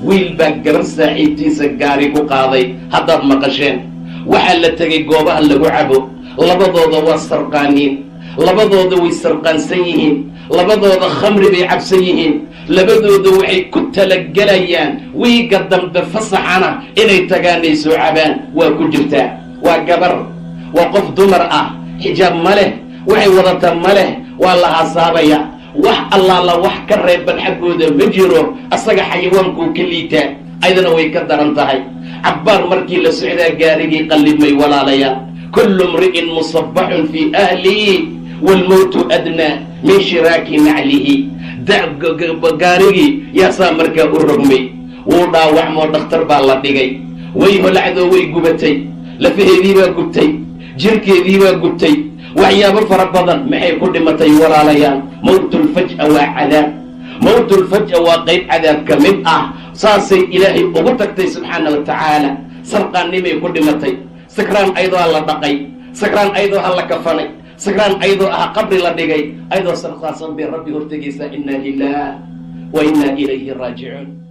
wiil baa gabar saaxiibtiisa gaari ku qaaday haddaad maqasheen waxaa la tegay goobaha lagu cabo labadooda waa sarqaaniin labadooda way sarqaansan yihiin labadooda khamri bay cabsan yihiin labadooda waxay ku talagelayaan wiiga dambe fasaxana inay tagaanay soo cabaan waa ku jirtaa waa gabar waa qof dumar ah xijaab ma leh waxay wadataa ma leh waa la hasaabaya wax allaala wax ka reeban xaggooda ma jiro asaga xayawaankuu ka liitaa aydana way ka daran tahay cabbaar markii la socdaa gaarigii qallimay walaalayaal kullu mri'in musabbaxun fii ahlihi waalmowtu adnaa min shiraaki naclihi gaarigii yaasaa markaa u rogmay wuu dhaawacmoo dhakhtar baa la dhigay way holacdoo way gubatay lafaheedii baa gubtay jirkeedii baa gubtay waxyaabo fara badan maxay ku dhimatay walaalayaal mowtulfaj'a waa cadaab mowtulfaj'a waa qayb cadaab ka mid ah saasay ilaahay ugu tagtay subxaana wa tacaala sarqaannimay ku dhimatay sakraan ayadoo ha la dhaqay sakraan ayadoo ha la kafanay sakraan ayadoo ah qabri la dhigay ayadoo sarqaasan bay rabbi hortegaysaa inna lilah wa inna ilayhi raajicuun